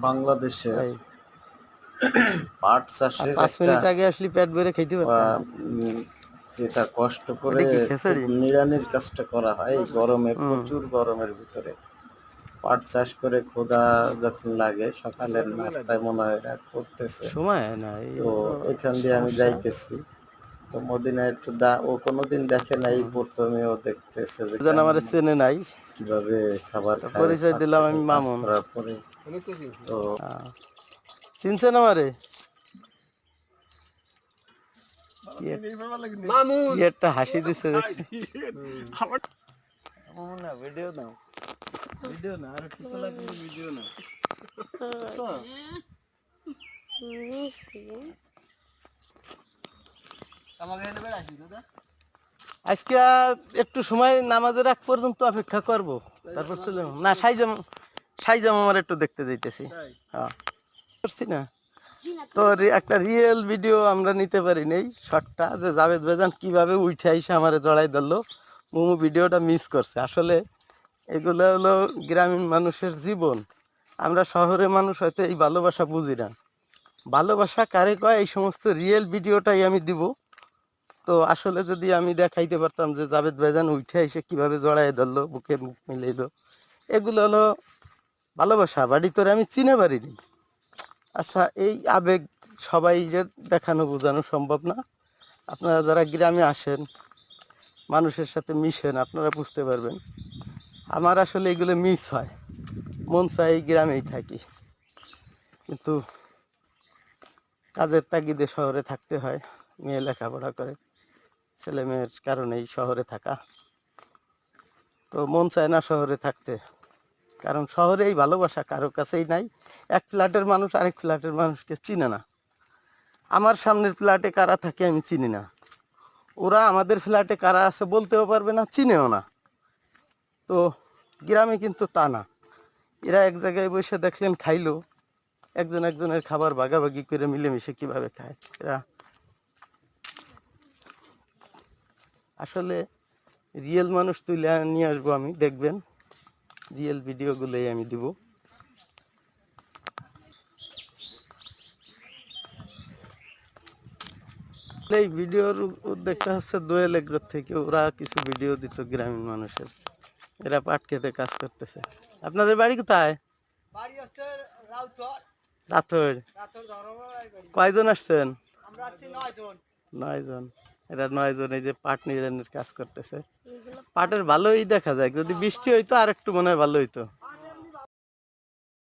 বাংলাদেশে তাই পাট আর চাষের 5 একটা মিনিট আগে আসলে পেট ভরে খেতে পারতাম। যেটা কষ্ট এটা করে কি খুব খেসারি? নিড়ানির কাজটা করা হয় এই গরমে, হুম। প্রচুর গরমের ভিতরে পাট চাষ করে ক্ষুধা যখন লাগে সকালের নাস্তায় মনে হয় এরা করতেছে। সময় হয় না, এই তো হলো এখান দিয়ে আমি সমস্যা। যাইতেছি, তো মদিনা একটু ও কোনোদিন দেখে নাই, হুম। প্রথমে ও দেখতেছে যে যেন আমার কেমন চেনে নাই, কিভাবে খাবার তো খায় পরিচয় পাট দিলাম খেতে আমি কাজ মামুন। করার পরে। তো চিনছেন আমারে? কি একটা হাসি দিচ্ছে দেখছি। না ভিডিও নাও, ভিডিও না আর একটু লাগবে, ভিডিও নাও। আজকে একটু সময় নামাজের আগ পর্যন্ত অপেক্ষা করব, তারপর চলে না সাইজাম আমার একটু দেখতে যাইতেছি। হ্যাঁ করছি না তো একটা রিয়েল ভিডিও আমরা নিতে পারি নেই শর্টটা, যে জাভেদ ভাইজান কিভাবে উঠে আইসা আমারে জড়াই ধরলো। মোমো ভিডিওটা মিস করছে। আসলে এগুলো হলো গ্রামীণ মানুষের জীবন। আমরা শহরের মানুষ হয়তো এই ভালোবাসা বুঝি না। ভালোবাসা কারে কয় এই সমস্ত রিয়েল ভিডিওটাই আমি দিব। তো আসলে যদি আমি দেখাইতে পারতাম যে জাভেদ ভাইজান উঠে এসে কিভাবে জড়াই ধরলো, বুকে মুখ মিলাইলো, এগুলো হলো ভালোবাসা। বাড়ি তোরে আমি চিনে পারিনি। আচ্ছা, এই আবেগ সবাই যে দেখানো বোঝানো সম্ভব না। আপনারা যারা গ্রামে আসেন, মানুষের সাথে মিশেন, আপনারা বুঝতে পারবেন। আমার আসলে এগুলো মিস হয়, মন চাই এই গ্রামেই থাকি, কিন্তু কাজের তাগিদে শহরে থাকতে হয়। মেয়ে লেখাপড়া করে, ছেলে মেয়ের কারণেই শহরে থাকা। তো মন চায় না শহরে থাকতে, কারণ শহরে এই ভালোবাসা কারো কাছেই নাই। এক ফ্ল্যাটের মানুষ আরেক ফ্ল্যাটের মানুষকে চিনে না। আমার সামনের ফ্ল্যাটে কারা থাকে আমি চিনি না, ওরা আমাদের ফ্ল্যাটে কারা আছে বলতেও পারবে না, চিনেও না। তো গ্রামে কিন্তু তা না। এরা এক জায়গায় বসে দেখলেন খাইলো, একজন একজনের খাবার ভাগাভাগি করে মিলেমিশে কিভাবে খায় এরা। আসলে রিয়েল মানুষ তুলে নিয়ে আসবো আমি, দেখবেন রিয়েল ভিডিওগুলোই আমি দিব। এই ভিডিওর উদ্যোগটা হচ্ছে দোয়েল এগ্রোর থেকে, ওরা কিছু ভিডিও দিত গ্রামীণ মানুষের। এরা পাট খেতে কাজ করতেছে। আপনাদের বাড়ি কোথায়? রাথোর। কয়জন আসছেন? 9 জন। এরা 9 জন এই যে পাট নিড়ানির কাজ করতেছে। পাটের ভালোই দেখা যায়, যদি বৃষ্টি হইতো আর একটু মনে হয় ভালো হইতো।